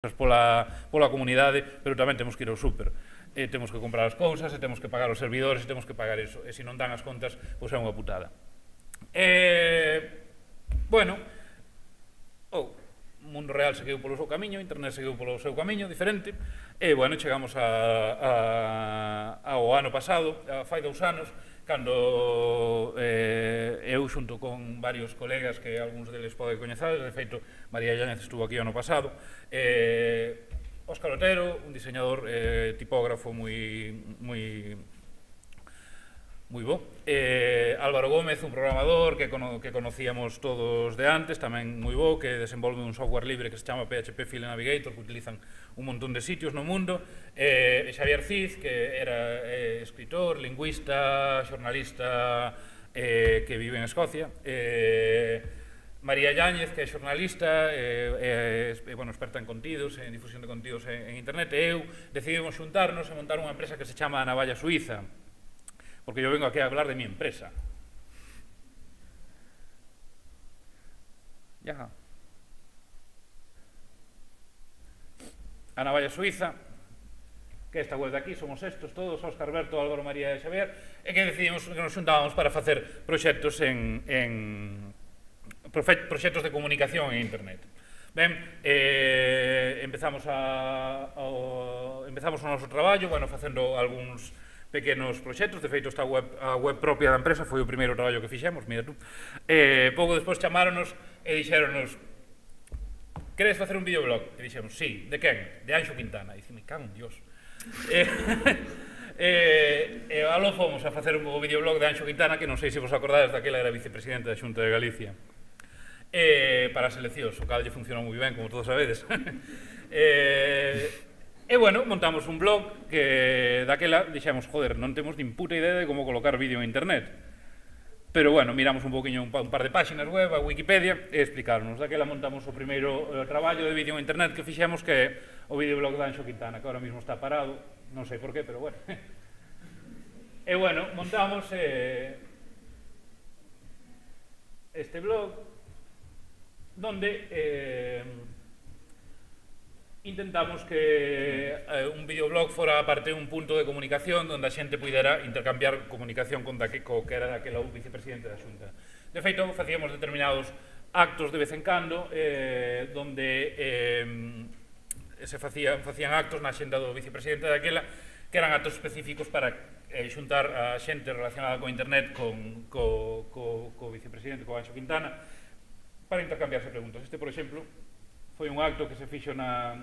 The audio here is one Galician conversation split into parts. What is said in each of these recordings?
pola comunidade, pero tamén temos que ir ao súper. Temos que comprar as cousas, temos que pagar os servidores, temos que pagar iso. E se non dan as contas, pois é unha putada. Bueno, o mundo real seguiu polo seu camiño, internet seguiu polo seu camiño, diferente, e, bueno, chegamos ao ano pasado, fai 2 anos, cando eu, xunto con varios colegas que algúns deles poden coñecer, de feito, María Yáñez estuvo aquí o ano pasado, Óscar Otero, un diseñador tipógrafo moi bo, Álvaro Gómez, un programador que conocíamos todos de antes, tamén moi bo, que desenvolve un software libre que se chama PHP File Navigator, que utilizan un montón de sitios no mundo, Xavier Cid, que era escritor, lingüista, xornalista que vive en Escocia, María Yáñez, que é xornalista, experta en contidos, en difusión de contidos en internet, e eu decidimos xuntarnos e montar unha empresa que se chama A Navalla Suiza, porque yo vengo aquí a hablar de mi empresa. Ya. A Navalla Suiza, que esta web de aquí, somos estos todos, Óscar, Berto, Álvaro, María e Xavier, e que decidimos que nos xuntábamos para facer proxectos proxectos de comunicación en internet. Ben, empezamos o noso traballo, facendo algúns pequenos proxectos, de feito esta a web propia da empresa foi o primeiro traballo que fixemos, mira tú. Pouco despois chamáronos e dixéronos: queres facer un videoblog? E dixemos, sí, de quen? De Anxo Quintana. E dixemos, cago en Dios. Aló fomos a facer o videoblog de Anxo Quintana, que non sei se vos acordades, daquela era vicepresidente da Xunta de Galicia, para as eleccións, o cal lle funcionou moi ben, como todos sabedes. E, bueno, montamos un blog que daquela dixemos, joder, non temos nin puta idea de como colocar vídeo en internet. Pero, bueno, miramos un poquinho un par de páxinas web, a Wikipedia, e explicarnos. Daquela montamos o primeiro traballo de vídeo en internet que fixemos, que é o videoblog de Anxo Quintana, que ahora mismo está parado, non sei por qué, pero bueno. E, bueno, montamos este blog, donde intentamos que un videoblog fora aparte un punto de comunicación onde a xente pudera intercambiar comunicación co que era daquela vicepresidente da Xunta. De feito, facíamos determinados actos de vez en cando donde se facían actos na xenda do vicepresidente daquela que eran actos específicos para xuntar a xente relacionada co internet co vicepresidente, co Anxo Quintana, para intercambiarse preguntas. Este, por exemplo, foi un acto que se fixo na...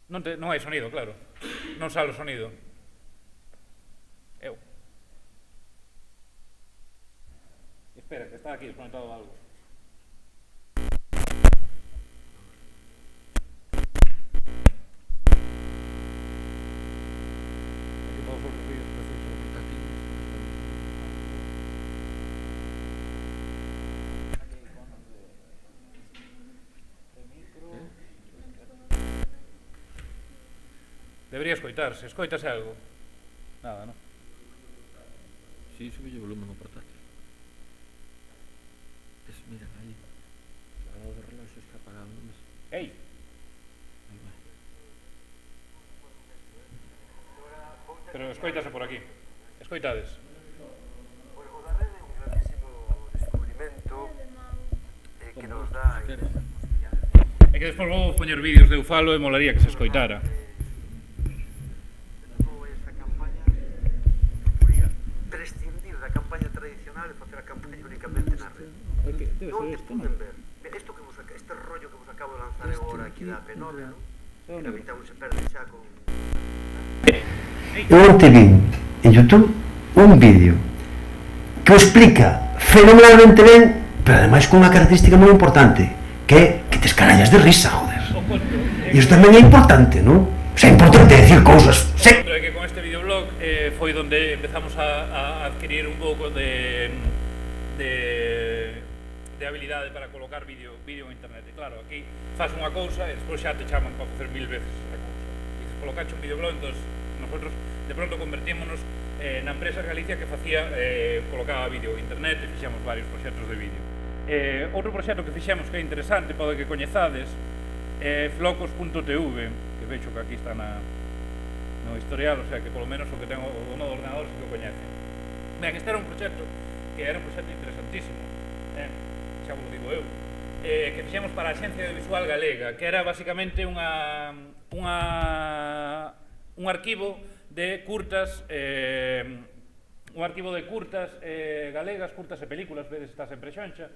Non hai sonido, claro. Non sale o sonido. Espera, que está aquí desconectado algo. Aquí todos os vídeos precisos portátiles. Debería escoitarse. Escoitase algo? Nada, non? Si, subille o volumen ao portátil. Mira, aí. O do reloxo está apagado. Ei! Pero escoitase por aquí. Escoitades? O da rede é un grandísimo descubrimento que nos dá... É que despois vou poñer vídeos de Ufalo e molaría que se escoitara. Esta campaña proporía prescindir da campaña tradicional e facer a campaña únicamente na rede. Non te poden ver. Este rollo que vos acabo de lanzar agora aquí da P9, que na mitad se perde xa con... Eu onte vi en YouTube un vídeo que o explica fenomenalmente ben, pero ademais con unha característica moi importante, que é que te escarallas de risa, joder. E iso tamén é importante, non? O sea, é importante decir cousas. Pero é que con este videoblog foi onde empezamos a adquirir un pouco de habilidade para colocar vídeo en internet. E claro, aquí faz unha cousa e despois xa te chaman para facer 1000 veces esa cousa. E se colocaxe un videoblog, entón, nosotros de pronto convertímonos na empresa Galicia que colocaba vídeo en internet e fixemos varios proxectos de vídeo. Outro proxecto que fixemos que é interesante, pode que coñezades, Flocos.tv, que vexo que aquí está no historial, o sea que polo menos o que tengo o no ordenador se que o coñece. Ben, este era un proxecto que era un proxecto interesantísimo, xa vos digo eu, que fixemos para a Axencia Audiovisual Galega, que era basicamente un arquivo de curtas galegas, curtas e películas, vedes está sempre xonxa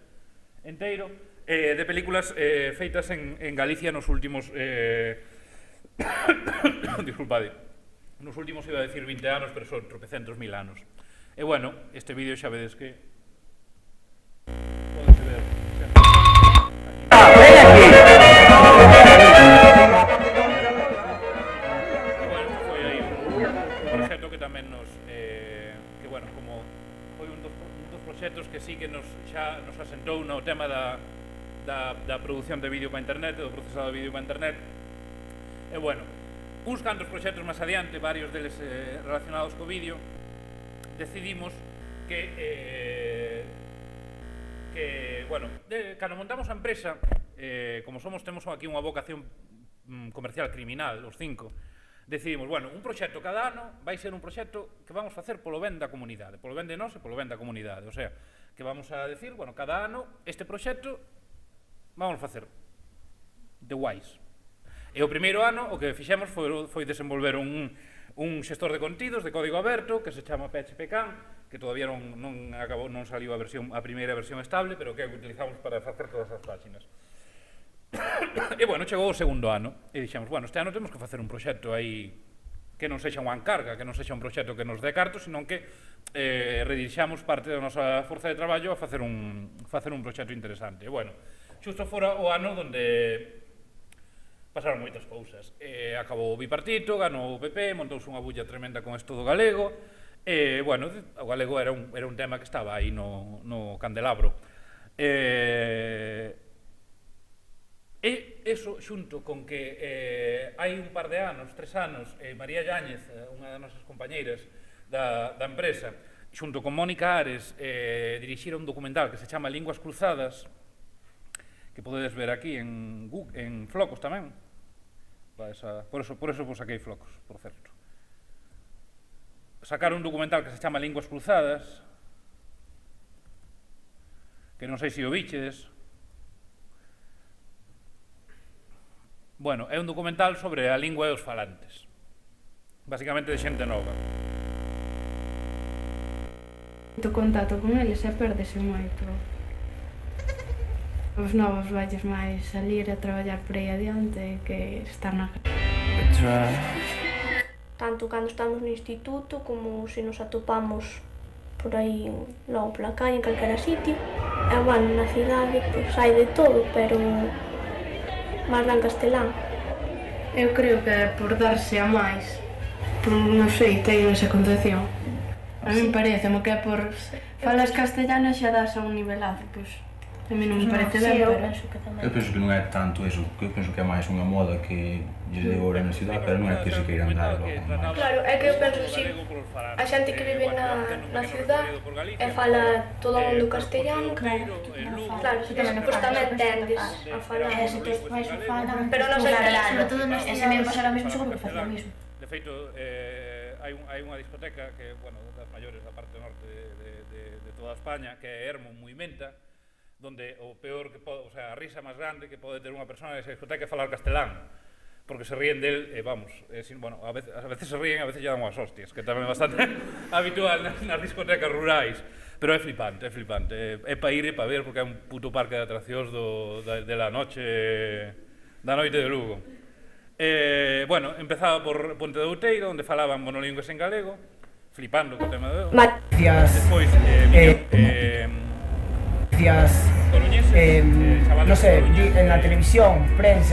enteiro, de películas feitas en Galicia nos últimos disculpade, nos últimos iba a decir 20 anos, pero son tropecientos mil anos. E bueno, este vídeo xa vedes que podese ver foi aí un proxecto que tamén nos que bueno, como foi un dos proxectos que sí que xa nos asentou no tema da produción de vídeo para internet, do procesado de vídeo para internet. E bueno, uns cantos proxectos máis adiante, varios deles relacionados co vídeo, decidimos que bueno, cando montamos a empresa, como temos aquí unha vocación comercial criminal, os 5, decidimos, bueno, un proxecto cada ano vai ser un proxecto que vamos facer polo ben da comunidade, polo ben de nós e polo ben da comunidade, o sea, que vamos a decir, bueno, cada ano este proxecto vamos facer de guais. E o primeiro ano o que fixemos foi desenvolver un xestor de contidos de código aberto que se chama PHPCAM, que todavía non saliu a primeira versión estable, pero que utilizamos para facer todas as páxinas. E bueno, chegou o segundo ano e dixemos, bueno, este ano temos que facer un proxecto aí que non sexa unha encarga, que non sexa un proxecto que nos dé cartos, senón que redirixamos parte da nosa forza de traballo a facer un proxecto interesante. E bueno, xusto fora o ano onde pasaron moitas cousas. Acabou o bipartito, ganou o PP, montouse unha bulla tremenda con isto do galego, e, bueno, o galego era un tema que estaba aí no candelabro. E eso, xunto con que hai un par de anos, 3 anos, María Yáñez, unha das nosas compañeiras da empresa, xunto con Mónica Ares, dirixira un documental que se chama Linguas Cruzadas, que podedes ver aquí en Flocos tamén. Por eso vos saquei Flocos, por certo. Sacaron un documental que se chama Linguas Cruzadas, que non sei se o vichedes. Bueno, é un documental sobre a lingua e os falantes, basicamente de xente nova. O contacto con eles perdese moito. Os novos valles máis salir a traballar por aí adiante que estar na tanto cando estamos no instituto como se nos atopamos por aí logo pola calle en calquera sitio. E bueno, na cidade pois hai de todo, pero máis dan castelán. Eu creo que é por darse a máis, por non sei, teño esa concepción. A mí pareceme que é por falas castellano xa das a un nivelado, pois a mí non me parece ben, pero eu penso que non é tanto eso, que eu penso que é máis unha moda que lle deu agora na cidade, pero non é que se queiran dar logo máis. Claro, é que eu penso que si a xente que vive na cidade e fala todo o mundo castellano, claro, pois tamén tendes a falar. E se tes pais o falan, pero non sei, sobre todo nos e se me pasara o mesmo, seguro que facía o mesmo. De feito, hai unha discoteca que, bueno, das maiores da parte norte de toda España, que é Hermo Movimenta, donde o peor que pode, o sea, a risa máis grande que pode ter unha persona nesa discoteca é falar castelán, porque se ríen del, vamos, bueno, a veces se ríen, a veces lle dan unhas hostias, que tamén é bastante habitual nas discotecas rurais, pero é flipante, é para ir e para ver, porque é un puto parque de atraccións de la noche, da noite de Lugo. Bueno, empezaba por Ponte de Outeiro, onde falaban monolingües en galego, flipando co tema de... Despois, no sé, en la televisión, prensa,